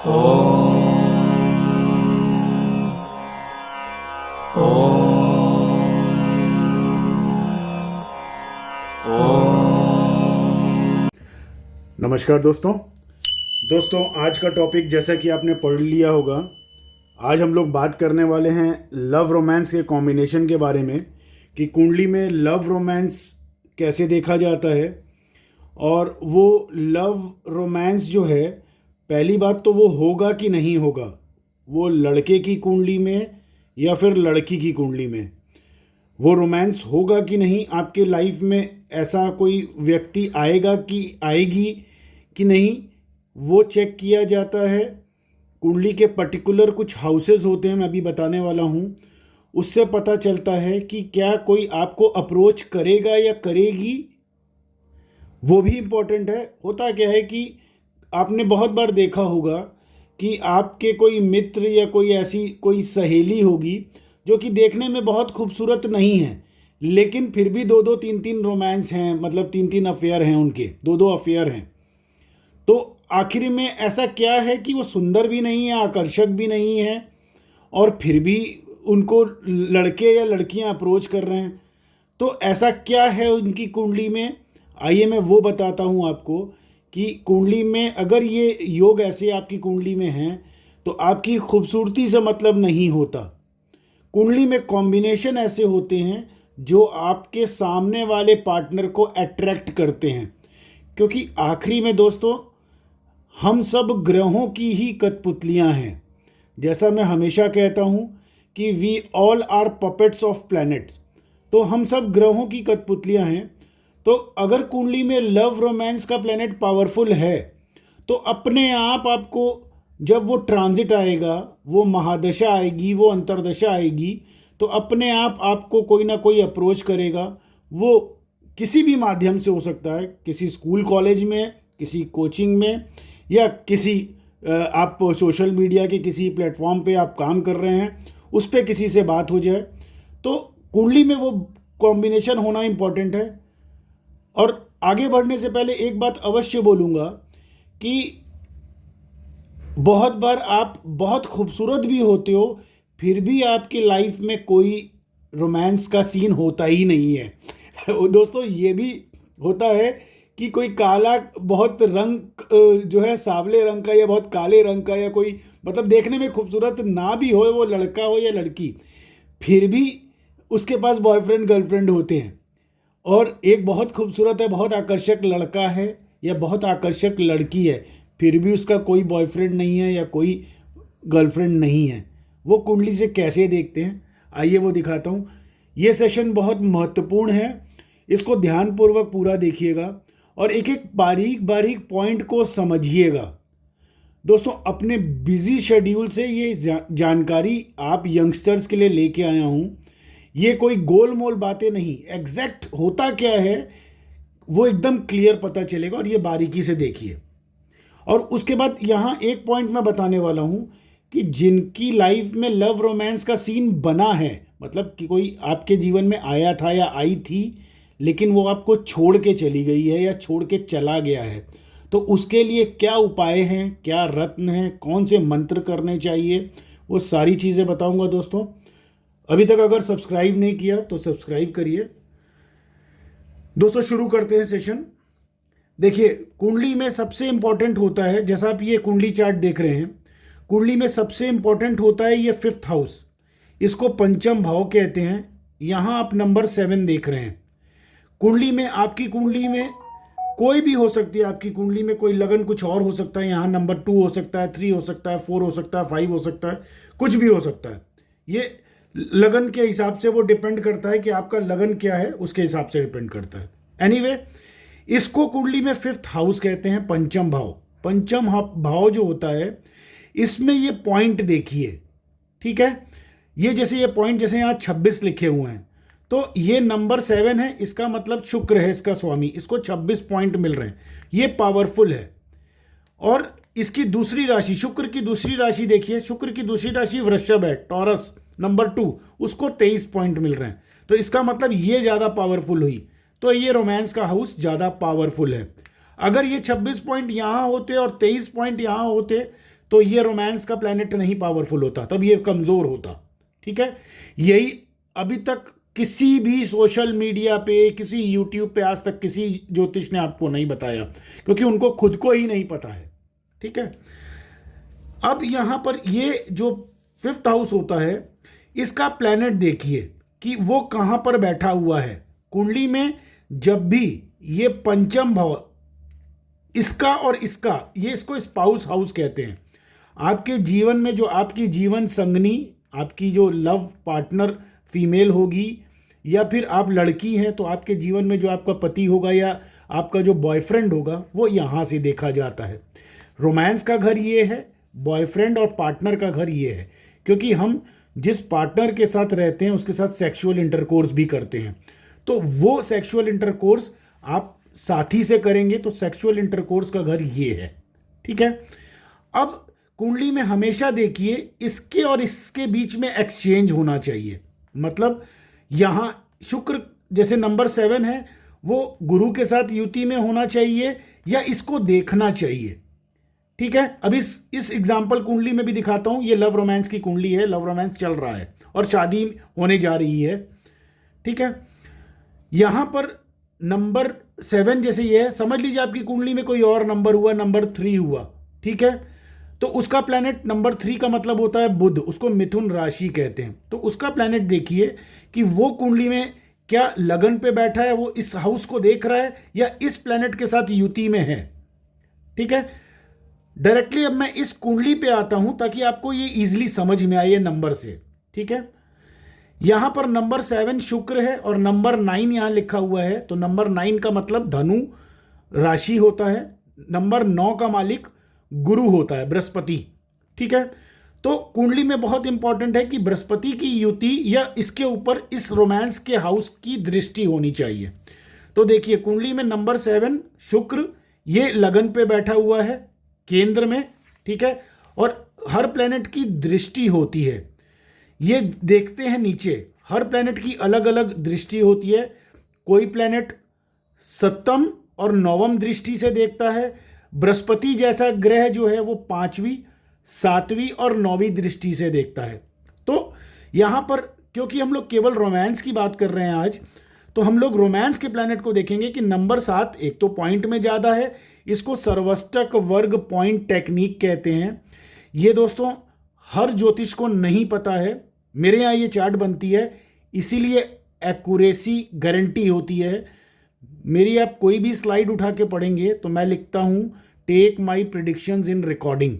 नमस्कार दोस्तों आज का टॉपिक जैसा कि आपने पढ़ लिया होगा, आज हम लोग बात करने वाले हैं लव रोमांस के कॉम्बिनेशन के बारे में कि कुंडली में लव रोमांस कैसे देखा जाता है। और वो लव रोमांस जो है, पहली बात तो वो होगा कि नहीं होगा, वो लड़के की कुंडली में या फिर लड़की की कुंडली में वो रोमांस होगा कि नहीं, आपके लाइफ में ऐसा कोई व्यक्ति आएगा कि आएगी कि नहीं, वो चेक किया जाता है। कुंडली के पर्टिकुलर कुछ हाउसेस होते हैं, मैं अभी बताने वाला हूँ, उससे पता चलता है कि क्या कोई आपको अप्रोच करेगा या करेगी, वो भी इम्पोर्टेंट है। होता क्या है कि आपने बहुत बार देखा होगा कि आपके कोई मित्र या कोई ऐसी कोई सहेली होगी जो कि देखने में बहुत खूबसूरत नहीं है, लेकिन फिर भी दो दो तीन तीन रोमांस हैं, मतलब तीन तीन अफेयर हैं, उनके दो दो अफेयर हैं। तो आखिर में ऐसा क्या है कि वो सुंदर भी नहीं है, आकर्षक भी नहीं है, और फिर भी उनको लड़के या लड़कियां अप्रोच कर रहे हैं। तो ऐसा क्या है उनकी कुंडली में, आइए मैं वो बताता हूँ आपको कि कुंडली में अगर ये योग ऐसे आपकी कुंडली में हैं तो आपकी खूबसूरती से मतलब नहीं होता। कुंडली में कॉम्बिनेशन ऐसे होते हैं जो आपके सामने वाले पार्टनर को अट्रैक्ट करते हैं, क्योंकि आखिरी में दोस्तों हम सब ग्रहों की ही कठपुतलियां हैं। जैसा मैं हमेशा कहता हूं कि we all are puppets of planets, तो हम सब ग्रहों की कठपुतलियां हैं। तो अगर कुंडली में लव रोमांस का प्लैनेट पावरफुल है तो अपने आप आपको जब वो ट्रांजिट आएगा, वो महादशा आएगी, वो अंतरदशा आएगी, तो अपने आप आपको कोई ना कोई अप्रोच करेगा। वो किसी भी माध्यम से हो सकता है, किसी स्कूल कॉलेज में, किसी कोचिंग में, या किसी आप सोशल मीडिया के किसी प्लेटफॉर्म पे आप काम कर रहे हैं, उस पर किसी से बात हो जाए। तो कुंडली में वो कॉम्बिनेशन होना इम्पॉर्टेंट है। और आगे बढ़ने से पहले एक बात अवश्य बोलूँगा कि बहुत बार आप बहुत खूबसूरत भी होते हो, फिर भी आपकी लाइफ में कोई रोमांस का सीन होता ही नहीं है। दोस्तों ये भी होता है कि कोई काला बहुत रंग जो है सावले रंग का या बहुत काले रंग का, या कोई मतलब देखने में खूबसूरत ना भी हो, वो लड़का हो या लड़की, फिर भी उसके पास बॉयफ्रेंड गर्लफ्रेंड होते हैं। और एक बहुत खूबसूरत है, बहुत आकर्षक लड़का है या बहुत आकर्षक लड़की है, फिर भी उसका कोई बॉयफ्रेंड नहीं है या कोई गर्लफ्रेंड नहीं है। वो कुंडली से कैसे देखते हैं, आइए वो दिखाता हूँ। ये सेशन बहुत महत्वपूर्ण है, इसको ध्यानपूर्वक पूरा देखिएगा और एक एक बारीक बारीक पॉइंट को समझिएगा। दोस्तों अपने बिजी शेड्यूल से ये जानकारी आप यंगस्टर्स के लिए लेके आया हूँ। ये कोई गोल मोल बातें नहीं, एग्जैक्ट होता क्या है वो एकदम क्लियर पता चलेगा, और ये बारीकी से देखिए। और उसके बाद यहाँ एक पॉइंट मैं बताने वाला हूँ कि जिनकी लाइफ में लव रोमांस का सीन बना है, मतलब कि कोई आपके जीवन में आया था या आई थी, लेकिन वो आपको छोड़ के चली गई है या छोड़ के चला गया है, तो उसके लिए क्या उपाय हैं, क्या रत्न हैं, कौन से मंत्र करने चाहिए, वो सारी चीज़ें बताऊंगा। दोस्तों अभी तक अगर सब्सक्राइब नहीं किया तो सब्सक्राइब करिए। दोस्तों शुरू करते हैं सेशन। देखिए कुंडली में सबसे इंपॉर्टेंट होता है, जैसा आप ये कुंडली चार्ट देख रहे हैं, कुंडली में सबसे इंपॉर्टेंट होता है ये 5th हाउस, इसको पंचम भाव कहते हैं। यहाँ आप नंबर 7 देख रहे हैं। कुंडली में, आपकी कुंडली में कोई भी हो सकती है, आपकी कुंडली में कोई लगन कुछ और हो सकता है, यहाँ नंबर 2 हो सकता है, 3 हो सकता है, 4 हो सकता है, 5 हो सकता है, कुछ भी हो सकता है। ये लगन के हिसाब से वो डिपेंड करता है कि आपका लगन क्या है, उसके हिसाब से डिपेंड करता है। एनीवे इसको कुंडली में 5th हाउस कहते हैं, पंचम भाव। पंचम भाव जो होता है इसमें ये पॉइंट देखिए, ठीक है। ये जैसे ये पॉइंट, जैसे यहाँ 26 लिखे हुए हैं, तो ये नंबर 7 है, इसका मतलब शुक्र है इसका स्वामी, इसको 26 पॉइंट मिल रहे हैं, ये पावरफुल है। और इसकी दूसरी राशि, शुक्र की दूसरी राशि देखिए, शुक्र की दूसरी राशि वृषभ है, टॉरस नंबर 2, उसको 23 पॉइंट मिल रहे हैं, तो इसका मतलब ये ज़्यादा पावरफुल हुई, तो ये रोमांस का हाउस ज़्यादा पावरफुल है। अगर ये 26 पॉइंट यहाँ होते और 23 पॉइंट यहाँ होते तो ये रोमांस का प्लैनेट नहीं पावरफुल होता, तब ये कमज़ोर होता। ठीक है, यही अभी तक किसी भी सोशल मीडिया पे, किसी यूट्यूब पे आज तक किसी ज्योतिष ने आपको नहीं बताया, क्योंकि उनको खुद को ही नहीं पता है। ठीक है, अब यहां पर ये जो 5th हाउस होता है, इसका प्लैनेट देखिए कि वो कहां पर बैठा हुआ है कुंडली में। जब भी ये पंचम भाव, इसका और इसका, ये इसको स्पाउस हाउस कहते हैं। आपके जीवन में जो आपकी जीवन संगनी, आपकी जो लव पार्टनर फीमेल होगी, या फिर आप लड़की हैं तो आपके जीवन में जो आपका पति होगा या आपका जो बॉयफ्रेंड होगा, वो यहाँ से देखा जाता है। रोमांस का घर ये है, बॉयफ्रेंड और पार्टनर का घर ये है, क्योंकि हम जिस पार्टनर के साथ रहते हैं उसके साथ सेक्सुअल इंटरकोर्स भी करते हैं। तो वो सेक्सुअल इंटरकोर्स आप साथी से करेंगे, तो सेक्सुअल इंटरकोर्स का घर ये है। ठीक है, अब कुंडली में हमेशा देखिए इसके और इसके बीच में एक्सचेंज होना चाहिए। मतलब यहां शुक्र जैसे नंबर 7 है, वो गुरु के साथ युति में होना चाहिए या इसको देखना चाहिए। ठीक है, अब इस एग्जाम्पल कुंडली में भी दिखाता हूं। ये लव रोमांस की कुंडली है, लव रोमांस चल रहा है और शादी होने जा रही है। ठीक है, यहां पर नंबर 7 जैसे ये है, समझ लीजिए आपकी कुंडली में कोई और नंबर हुआ, नंबर 3 हुआ। ठीक है, तो उसका प्लैनेट नंबर 3 का मतलब होता है बुध, उसको मिथुन राशि कहते हैं। तो उसका प्लैनेट देखिए कि वो कुंडली में क्या लगन पे बैठा है, वो इस हाउस को देख रहा है या इस प्लैनेट के साथ युति में है। ठीक है, डायरेक्टली अब मैं इस कुंडली पे आता हूं ताकि आपको ये इजीली समझ में आए नंबर से। ठीक है, यहां पर नंबर 7 शुक्र है और नंबर 9 यहां लिखा हुआ है, तो नंबर 9 का मतलब धनु राशि होता है। नंबर 9 का मालिक गुरु होता है, बृहस्पति। ठीक है, तो कुंडली में बहुत इंपॉर्टेंट है कि बृहस्पति की युति या इसके ऊपर इस रोमांस के हाउस की दृष्टि होनी चाहिए। तो देखिए कुंडली में नंबर 7 शुक्र, ये लगन पे बैठा हुआ है केंद्र में। ठीक है, और हर प्लेनेट की दृष्टि होती है, ये देखते हैं नीचे, हर प्लेनेट की अलग अलग दृष्टि होती है। कोई प्लेनेट 7वीं और 9वीं दृष्टि से देखता है। बृहस्पति जैसा ग्रह जो है वो 5वीं, 7वीं और 9वीं दृष्टि से देखता है। तो यहाँ पर क्योंकि हम लोग केवल रोमांस की बात कर रहे हैं आज, तो हम लोग रोमांस के प्लैनेट को देखेंगे कि नंबर 7 एक तो पॉइंट में ज़्यादा है, इसको सर्वष्टक वर्ग पॉइंट टेक्निक कहते हैं। ये दोस्तों हर ज्योतिष को नहीं पता है, मेरे यहाँ ये चार्ट बनती है इसीलिए एक्यूरेसी गारंटी होती है। मेरी आप कोई भी स्लाइड उठा के पढ़ेंगे तो मैं लिखता हूँ take my predictions in recording.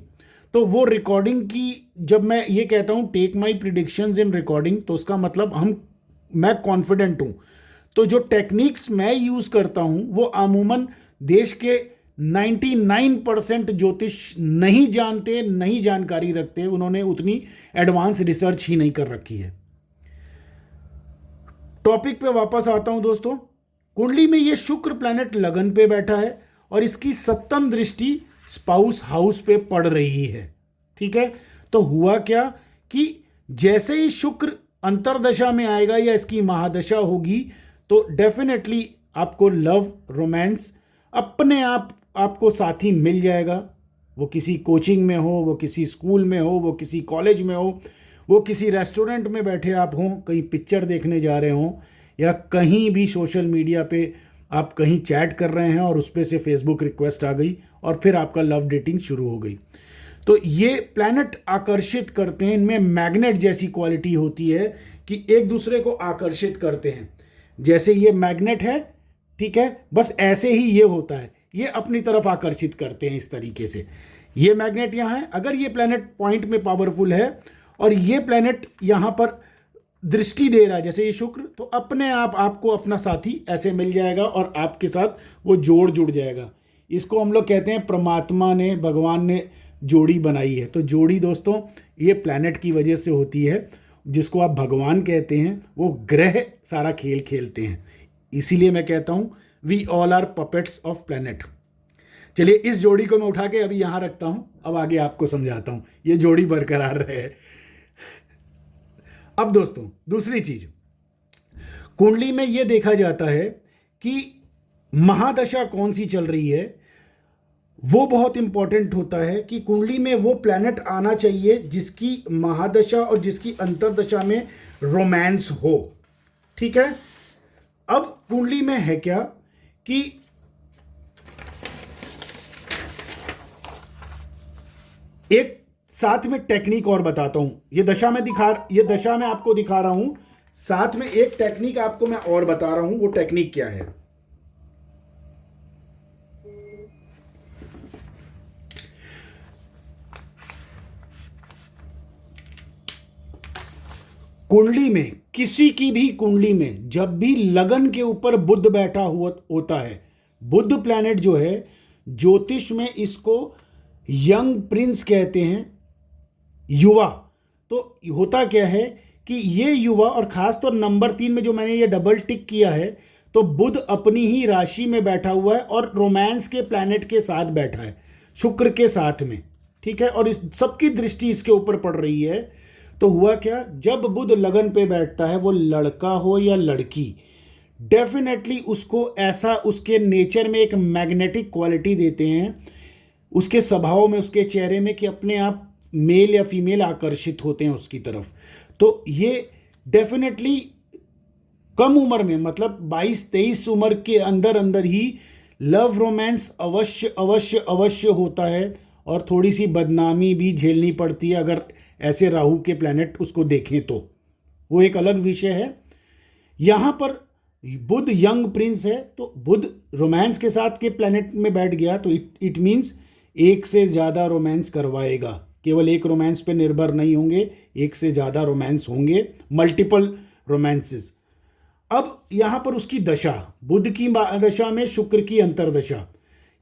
तो वो रिकॉर्डिंग की, जब मैं ये कहता हूँ take my predictions in recording, तो उसका मतलब मैं कॉन्फिडेंट हूँ। तो जो टेक्निक्स मैं यूज़ करता हूँ वो अमूमन देश के 99% ज्योतिष नहीं जानते, नहीं जानकारी रखते, उन्होंने उतनी एडवांस रिसर्च ही नहीं कर रखी है। टॉपिक पे वापस आता हूं दोस्तों। कुंडली में ये शुक्र प्लैनेट लगन पे बैठा है और इसकी 7वीं दृष्टि स्पाउस हाउस पे पड़ रही है। ठीक है, तो हुआ क्या कि जैसे ही शुक्र अंतरदशा में आएगा या इसकी महादशा होगी तो डेफिनेटली आपको लव रोमांस अपने आप आपको साथी मिल जाएगा। वो किसी कोचिंग में हो, वो किसी स्कूल में हो, वो किसी कॉलेज में हो, वो किसी रेस्टोरेंट में बैठे आप हों, कहीं पिक्चर देखने जा रहे हों, या कहीं भी सोशल मीडिया पे आप कहीं चैट कर रहे हैं और उस पर से फेसबुक रिक्वेस्ट आ गई और फिर आपका लव डेटिंग शुरू हो गई। तो ये प्लैनेट आकर्षित करते हैं, इनमें मैग्नेट जैसी क्वालिटी होती है कि एक दूसरे को आकर्षित करते हैं। जैसे ये मैग्नेट है, ठीक है, बस ऐसे ही ये होता है, ये अपनी तरफ आकर्षित करते हैं इस तरीके से। ये मैग्नेट यहाँ है, अगर ये प्लैनेट पॉइंट में पावरफुल है और ये प्लैनेट यहाँ पर दृष्टि दे रहा है जैसे ये शुक्र, तो अपने आप आपको अपना साथी ऐसे मिल जाएगा और आपके साथ वो जोड़ जुड़ जाएगा। इसको हम लोग कहते हैं परमात्मा ने, भगवान ने जोड़ी बनाई है। तो जोड़ी दोस्तों ये प्लैनेट की वजह से होती है, जिसको आप भगवान कहते हैं, वो ग्रह सारा खेल खेलते हैं। इसीलिए मैं कहता हूँ we all are puppets of planet. चलिए इस जोड़ी को मैं उठा के अभी यहाँ रखता हूँ, अब आगे आपको समझाता हूँ, ये जोड़ी बरकरार रहे। अब दोस्तों दूसरी चीज, कुंडली में ये देखा जाता है कि महादशा कौन सी चल रही है। वो बहुत इंपॉर्टेंट होता है कि कुंडली में वो प्लैनेट आना चाहिए जिसकी महादशा और जिसकी अंतर्दशा में रोमांस हो। ठीक है। अब कुंडली में है क्या कि एक साथ में टेक्निक और बताता हूं। ये दशा मैं आपको दिखा रहा हूं, साथ में एक टेक्निक आपको मैं और बता रहा हूं। वो टेक्निक क्या है? कुंडली में, किसी की भी कुंडली में जब भी लगन के ऊपर बुध बैठा हुआ होता है, बुध प्लैनेट जो है, ज्योतिष में इसको यंग प्रिंस कहते हैं, युवा। तो होता क्या है कि ये युवा, और खास तौर नंबर 3 में जो मैंने ये डबल टिक किया है, तो बुध अपनी ही राशि में बैठा हुआ है और रोमांस के प्लैनेट के साथ बैठा है, शुक्र के साथ में। ठीक है। और इस सबकी दृष्टि इसके ऊपर पड़ रही है। तो हुआ क्या, जब बुध लगन पे बैठता है, वो लड़का हो या लड़की, डेफिनेटली उसको ऐसा उसके नेचर में एक मैग्नेटिक क्वालिटी देते हैं, उसके स्वभाव में, उसके चेहरे में, कि अपने आप मेल या फीमेल आकर्षित होते हैं उसकी तरफ। तो ये डेफिनेटली कम उम्र में, मतलब 22-23 उम्र के अंदर अंदर ही लव रोमांस अवश्य अवश्य अवश्य होता है, और थोड़ी सी बदनामी भी झेलनी पड़ती है अगर ऐसे राहु के प्लैनेट उसको देखें तो। वो एक अलग विषय है। यहाँ पर बुध यंग प्रिंस है, तो बुध रोमांस के साथ के प्लैनेट में बैठ गया, तो इट मीन्स एक से ज़्यादा रोमांस करवाएगा। केवल एक रोमांस पे निर्भर नहीं होंगे, एक से ज़्यादा रोमांस होंगे, मल्टीपल रोमांसेस। अब यहाँ पर उसकी दशा, बुध की दशा में शुक्र की अंतर्दशा,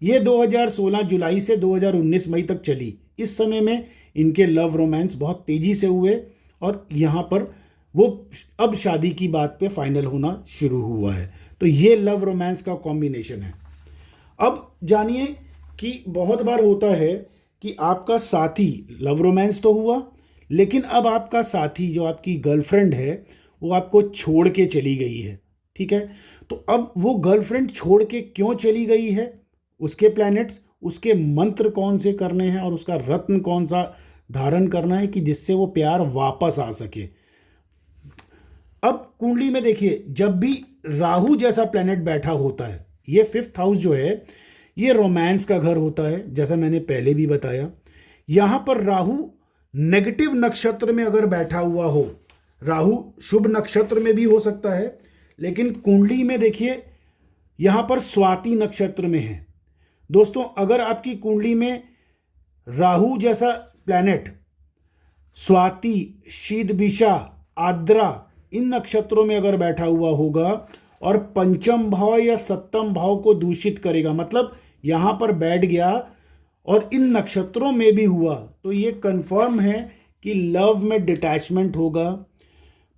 ये 2016 जुलाई से 2019 मई तक चली। इस समय में इनके लव रोमांस बहुत तेज़ी से हुए, और यहाँ पर वो अब शादी की बात पे फाइनल होना शुरू हुआ है। तो ये लव रोमांस का कॉम्बिनेशन है। अब जानिए कि बहुत बार होता है कि आपका साथी, लव रोमांस तो हुआ, लेकिन अब आपका साथी, जो आपकी गर्लफ्रेंड है, वो आपको छोड़ के चली गई है। ठीक है। तो अब वो गर्लफ्रेंड छोड़ के क्यों चली गई है, उसके प्लैनेट्स, उसके मंत्र कौन से करने हैं, और उसका रत्न कौन सा धारण करना है कि जिससे वो प्यार वापस आ सके। अब कुंडली में देखिए, जब भी राहु जैसा प्लैनेट बैठा होता है, ये 5th हाउस जो है, ये रोमांस का घर होता है, जैसा मैंने पहले भी बताया। यहाँ पर राहु नेगेटिव नक्षत्र में अगर बैठा हुआ हो, राहु शुभ नक्षत्र में भी हो सकता है, लेकिन कुंडली में देखिए यहाँ पर स्वाति नक्षत्र में है। दोस्तों, अगर आपकी कुंडली में राहु जैसा प्लैनेट स्वाति, शीतभिषा, आद्रा, इन नक्षत्रों में अगर बैठा हुआ होगा और पंचम भाव या सप्तम भाव को दूषित करेगा, मतलब यहाँ पर बैठ गया और इन नक्षत्रों में भी हुआ, तो ये कंफर्म है कि लव में डिटैचमेंट होगा।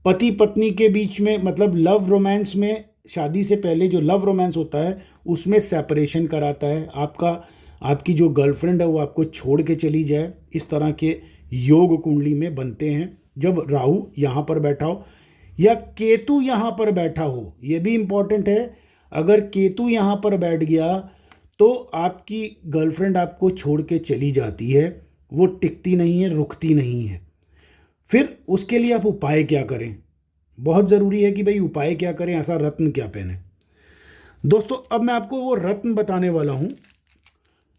पति पत्नी के बीच में, मतलब लव रोमांस में, शादी से पहले जो लव रोमांस होता है उसमें सेपरेशन कराता है। आपकी जो गर्लफ्रेंड है वो आपको छोड़ के चली जाए, इस तरह के योग कुंडली में बनते हैं जब राहु यहाँ पर बैठा हो या केतु यहाँ पर बैठा हो। ये भी इम्पॉर्टेंट है। अगर केतु यहाँ पर बैठ गया तो आपकी गर्लफ्रेंड आपको छोड़ के चली जाती है, वो टिकती नहीं है, रुकती नहीं है। फिर उसके लिए आप उपाय क्या करें? बहुत ज़रूरी है कि भाई उपाय क्या करें, ऐसा रत्न क्या पहने। दोस्तों, अब मैं आपको वो रत्न बताने वाला हूँ।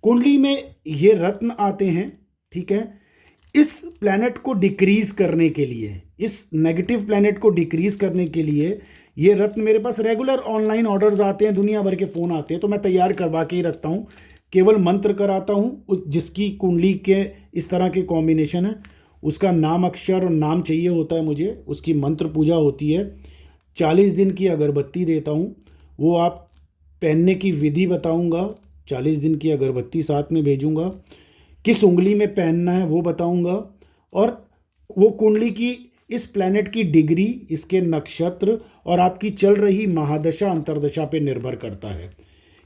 कुंडली में ये रत्न आते हैं। ठीक है। इस प्लैनेट को डिक्रीज करने के लिए, इस नेगेटिव प्लैनेट को डिक्रीज करने के लिए ये रत्न मेरे पास रेगुलर ऑनलाइन ऑर्डर्स आते हैं, दुनिया भर के फ़ोन आते हैं, तो मैं तैयार करवा के ही रखता हूँ। केवल मंत्र कराता हूँ, जिसकी कुंडली के इस तरह के कॉम्बिनेशन है, उसका नाम अक्षर और नाम चाहिए होता है मुझे, उसकी मंत्र पूजा होती है। 40 दिन की अगरबत्ती देता हूँ, वो आप पहनने की विधि बताऊँगा, 40 दिन की अगरबत्ती साथ में भेजूँगा, किस उंगली में पहनना है वो बताऊँगा, और वो कुंडली की, इस प्लैनेट की डिग्री, इसके नक्षत्र और आपकी चल रही महादशा अंतर्दशा पे निर्भर करता है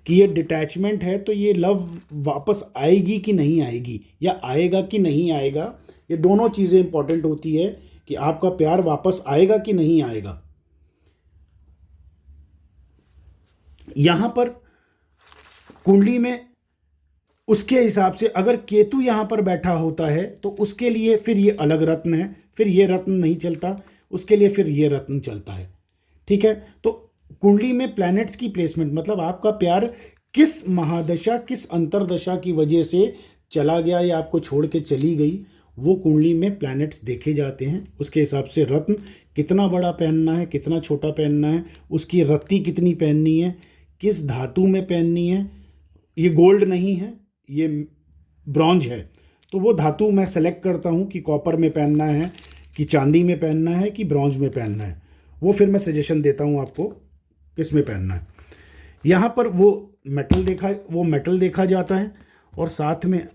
कि ये डिटैचमेंट है तो ये लव वापस आएगी कि नहीं आएगी, या आएगा कि नहीं आएगा। ये दोनों चीज़ें इंपॉर्टेंट होती है कि आपका प्यार वापस आएगा कि नहीं आएगा। यहाँ पर कुंडली में उसके हिसाब से अगर केतु यहाँ पर बैठा होता है तो उसके लिए फिर ये अलग रत्न है, फिर ये रत्न नहीं चलता, उसके लिए फिर ये रत्न चलता है। ठीक है, तो कुंडली में प्लैनेट्स की प्लेसमेंट मतलब आपका प्यार किस महादशा किस अंतरदशा की वजह से चला गया या आपको छोड़ के चली गई, वो कुंडली में प्लैनेट्स देखे जाते हैं। उसके हिसाब से रत्न कितना बड़ा पहनना है, कितना छोटा पहनना है, उसकी रत्ती कितनी पहननी है, किस धातु में पहननी है। ये गोल्ड नहीं है, ये ब्रॉन्ज है, तो वो धातु मैं सेलेक्ट करता हूँ कि कॉपर में पहनना है, कि चांदी में पहनना है, कि ब्रॉन्ज में पहनना है। वो फिर मैं सजेशन देता हूँ आपको किस में पहनना है। यहाँ पर वो मेटल देखा जाता है और साथ में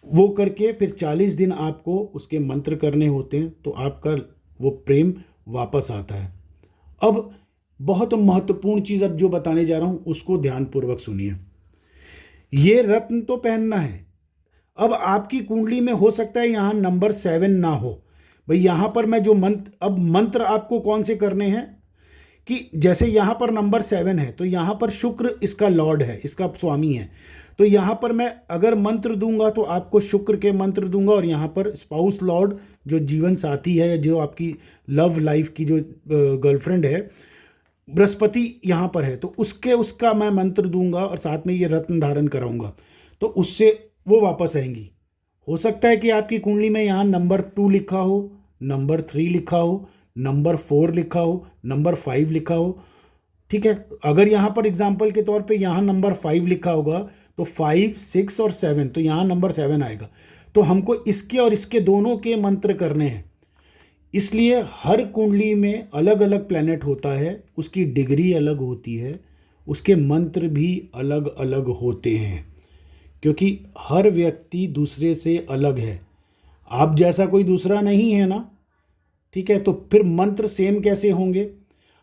वो करके फिर 40 दिन आपको उसके मंत्र करने होते हैं, तो आपका वो प्रेम वापस आता है। अब बहुत महत्वपूर्ण चीज़ अब जो बताने जा रहा हूँ उसको ध्यानपूर्वक सुनिए। ये रत्न तो पहनना है। अब आपकी कुंडली में हो सकता है यहाँ नंबर 7 ना हो भाई। यहाँ पर मैं जो मंत्र आपको कौन से करने हैं कि जैसे यहाँ पर नंबर 7 है तो यहाँ पर शुक्र इसका लॉर्ड है, इसका स्वामी है, तो यहाँ पर मैं अगर मंत्र दूंगा तो आपको शुक्र के मंत्र दूंगा। और यहाँ पर स्पाउस लॉर्ड जो जीवन साथी है, जो आपकी लव लाइफ की जो गर्लफ्रेंड है, बृहस्पति यहाँ पर है, तो उसका मैं मंत्र दूंगा और साथ में ये रत्न धारण कराऊंगा, तो उससे वो वापस आएंगी। हो सकता है कि आपकी कुंडली में यहाँ नंबर 2 लिखा हो, नंबर 3 लिखा हो, नंबर 4 लिखा हो, नंबर 5 लिखा हो। ठीक है, अगर यहाँ पर एग्जाम्पल के तौर पे यहाँ नंबर 5 लिखा होगा तो 5, 6 और 7, तो यहाँ नंबर 7 आएगा। तो हमको इसके और इसके दोनों के मंत्र करने हैं। इसलिए हर कुंडली में अलग अलग प्लैनेट होता है, उसकी डिग्री अलग होती है, उसके मंत्र भी अलग अलग होते हैं, क्योंकि हर व्यक्ति दूसरे से अलग है। आप जैसा कोई दूसरा नहीं है ना, ठीक है, तो फिर मंत्र सेम कैसे होंगे।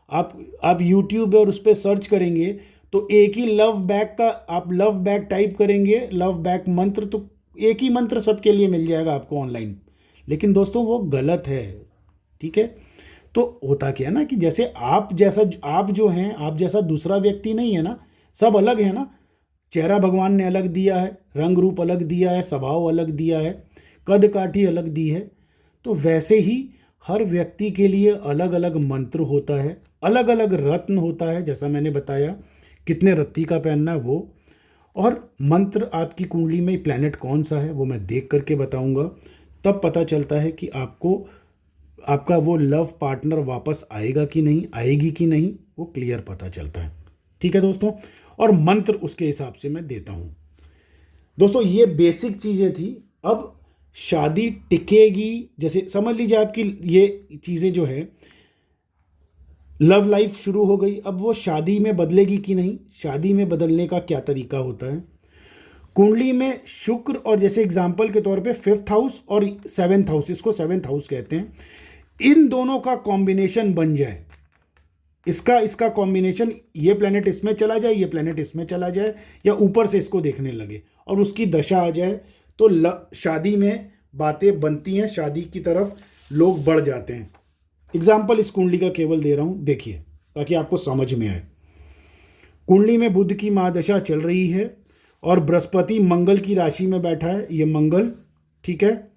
आप यूट्यूब और उस पर सर्च करेंगे तो एक ही लव बैक का आप लव बैक टाइप करेंगे, लव बैक मंत्र, तो एक ही मंत्र सबके लिए मिल जाएगा आपको ऑनलाइन। लेकिन दोस्तों वो गलत है। ठीक है, तो होता क्या है ना कि जैसे आप जो हैं, आप जैसा दूसरा व्यक्ति नहीं है ना, सब अलग है ना। चेहरा भगवान ने अलग दिया है, रंग रूप अलग दिया है, स्वभाव अलग दिया है, कद काठी अलग दी है। तो वैसे ही हर व्यक्ति के लिए अलग अलग मंत्र होता है, अलग अलग रत्न होता है, जैसा मैंने बताया कितने रत्ती का पहनना है वो। और मंत्र आपकी कुंडली में प्लैनेट कौन सा है वो मैं देख करके बताऊंगा, तब पता चलता है कि आपका वो लव पार्टनर वापस आएगा कि नहीं, आएगी कि नहीं, वो क्लियर पता चलता है। ठीक है दोस्तों, और मंत्र उसके हिसाब से मैं देता हूँ। दोस्तों ये बेसिक चीज़ें थी। अब शादी टिकेगी, जैसे समझ लीजिए आपकी ये चीज़ें जो है, लव लाइफ शुरू हो गई, अब वो शादी में बदलेगी कि नहीं, शादी में बदलने का क्या तरीका होता है। कुंडली में शुक्र और जैसे एग्जाम्पल के तौर पे 5th हाउस और 7th हाउस, इसको 7th हाउस कहते हैं, इन दोनों का कॉम्बिनेशन बन जाए, इसका कॉम्बिनेशन, ये प्लेनेट इसमें चला जाए, ये प्लेनेट इसमें चला जाए, या ऊपर से इसको देखने लगे और उसकी दशा आ जाए, तो शादी में बातें बनती हैं, शादी की तरफ लोग बढ़ जाते हैं। एग्जाम्पल इस कुंडली का केवल दे रहा हूं, देखिए ताकि आपको समझ में आए। कुंडली में बुध की महादशा चल रही है और बृहस्पति मंगल की राशि में बैठा है, ये मंगल, ठीक है,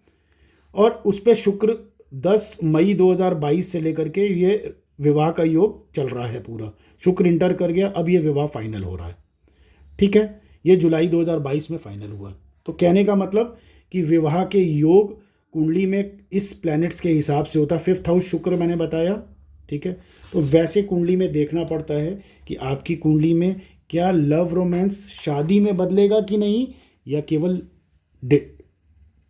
और उस पर शुक्र 10 मई 2022 से लेकर के ये विवाह का योग चल रहा है पूरा। शुक्र इंटर कर गया, अब ये विवाह फाइनल हो रहा है। ठीक है, ये जुलाई 2022 में फाइनल हुआ। तो कहने का मतलब कि विवाह के योग कुंडली में इस प्लैनेट्स के हिसाब से होता है। 5th हाउस शुक्र मैंने बताया, ठीक है, तो वैसे कुंडली में देखना पड़ता है कि आपकी कुंडली में क्या लव रोमांस शादी में बदलेगा कि नहीं, या केवल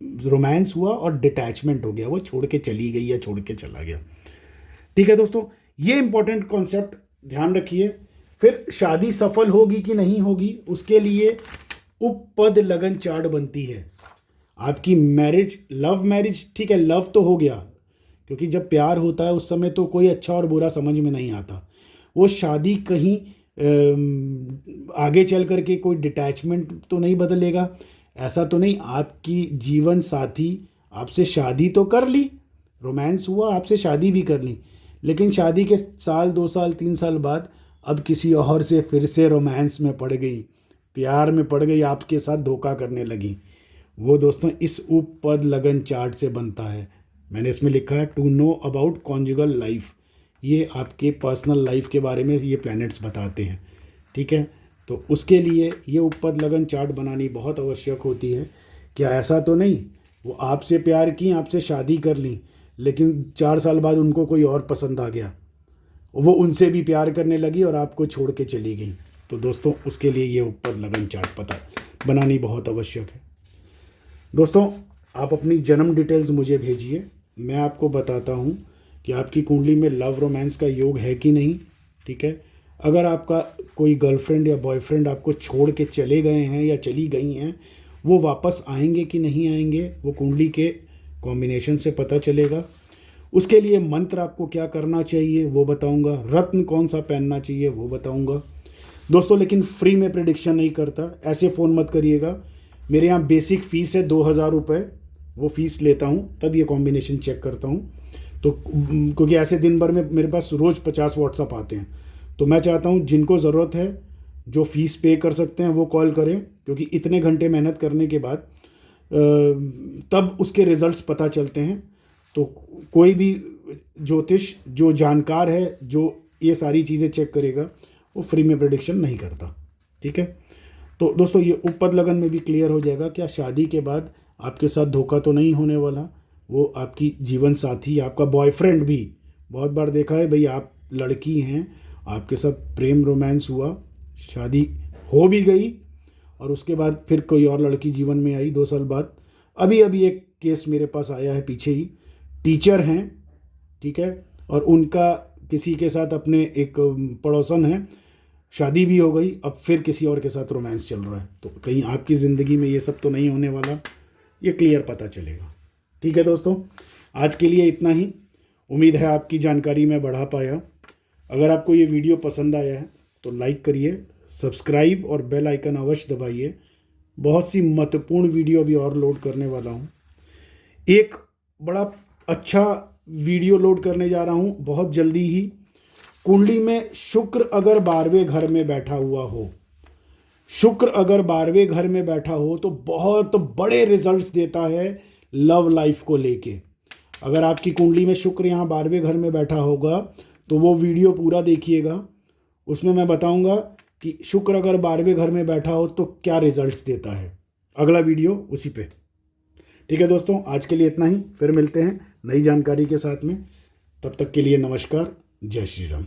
रोमांस हुआ और डिटैचमेंट हो गया, वो छोड़ के चली गई या छोड़ के चला गया। ठीक है दोस्तों, ये इंपॉर्टेंट कॉन्सेप्ट ध्यान रखिए। फिर शादी सफल होगी कि नहीं होगी, उसके लिए उपपद लगन चार्ट बनती है। आपकी मैरिज, लव मैरिज, ठीक है, लव तो हो गया, क्योंकि जब प्यार होता है उस समय तो कोई अच्छा और बुरा समझ में नहीं आता। वो शादी कहीं आगे चल करके कोई डिटैचमेंट तो नहीं बदलेगा, ऐसा तो नहीं। आपकी जीवन साथी आपसे शादी तो कर ली, रोमांस हुआ, आपसे शादी भी कर ली, लेकिन शादी के साल 2 साल 3 साल बाद अब किसी और से फिर से रोमांस में पड़ गई, प्यार में पड़ गई, आपके साथ धोखा करने लगी, वो दोस्तों इस उपपद लगन चार्ट से बनता है। मैंने इसमें लिखा है to know about conjugal life. ये आपके पर्सनल लाइफ के बारे में ये प्लैनेट्स बताते हैं, ठीक है। तो उसके लिए ये उपपद लगन चार्ट बनानी बहुत आवश्यक होती है। क्या ऐसा तो नहीं वो आपसे प्यार की, आपसे शादी कर ली, लेकिन 4 साल बाद उनको कोई और पसंद आ गया, वो उनसे भी प्यार करने लगी और आपको छोड़ के चली गई। तो दोस्तों उसके लिए ये उपपद लगन चार्ट पता बनानी बहुत आवश्यक है। दोस्तों आप अपनी जन्म डिटेल्स मुझे भेजिए, मैं आपको बताता हूँ कि आपकी कुंडली में लव रोमांस का योग है कि नहीं, ठीक है। अगर आपका कोई गर्लफ्रेंड या बॉयफ्रेंड आपको छोड़ के चले गए हैं या चली गई हैं, वो वापस आएंगे कि नहीं आएंगे, वो कुंडली के कॉम्बिनेशन से पता चलेगा। उसके लिए मंत्र आपको क्या करना चाहिए वो बताऊंगा, रत्न कौन सा पहनना चाहिए वो बताऊंगा दोस्तों। लेकिन फ्री में प्रेडिक्शन नहीं करता, ऐसे फ़ोन मत करिएगा। मेरे यहाँ बेसिक फ़ीस है 2000 रुपये, वो फ़ीस लेता हूँ तब ये कॉम्बिनेशन चेक करता हूँ। तो क्योंकि ऐसे दिन भर में मेरे पास रोज़ 50 व्हाट्सअप आते हैं, तो मैं चाहता हूँ जिनको ज़रूरत है, जो फ़ीस पे कर सकते हैं वो कॉल करें, क्योंकि इतने घंटे मेहनत करने के बाद तब उसके रिज़ल्ट्स पता चलते हैं। तो कोई भी ज्योतिष जो जानकार है, जो ये सारी चीज़ें चेक करेगा, वो फ्री में प्रेडिक्शन नहीं करता, ठीक है। तो दोस्तों ये उपपद लगन में भी क्लियर हो जाएगा क्या शादी के बाद आपके साथ धोखा तो नहीं होने वाला। वो आपकी जीवन साथी, आपका बॉयफ्रेंड भी, बहुत बार देखा है भाई, आप लड़की हैं, आपके साथ प्रेम रोमांस हुआ, शादी हो भी गई और उसके बाद फिर कोई और लड़की जीवन में आई 2 साल बाद। अभी अभी एक केस मेरे पास आया है पीछे ही, टीचर हैं, ठीक है, और उनका किसी के साथ अपने एक पड़ोसन है, शादी भी हो गई, अब फिर किसी और के साथ रोमांस चल रहा है। तो कहीं आपकी ज़िंदगी में ये सब तो नहीं होने वाला, ये क्लियर पता चलेगा, ठीक है दोस्तों। आज के लिए इतना ही, उम्मीद है आपकी जानकारी मैं बढ़ा पाया। अगर आपको ये वीडियो पसंद आया है तो लाइक करिए, सब्सक्राइब और बेल आइकन अवश्य दबाइए। बहुत सी महत्वपूर्ण वीडियो अभी और लोड करने वाला हूँ। एक बड़ा अच्छा वीडियो लोड करने जा रहा हूँ बहुत जल्दी ही। कुंडली में शुक्र अगर 12वें घर में बैठा हुआ हो, शुक्र अगर 12वें घर में बैठा हो तो बहुत बड़े रिजल्ट्स देता है लव लाइफ को लेके। अगर आपकी कुंडली में शुक्र यहाँ 12वें घर में बैठा होगा तो वो वीडियो पूरा देखिएगा, उसमें मैं बताऊंगा कि शुक्र अगर 12वें घर में बैठा हो तो क्या रिजल्ट्स देता है। अगला वीडियो उसी पे, ठीक है दोस्तों। आज के लिए इतना ही, फिर मिलते हैं नई जानकारी के साथ में। तब तक के लिए नमस्कार, जय श्री राम।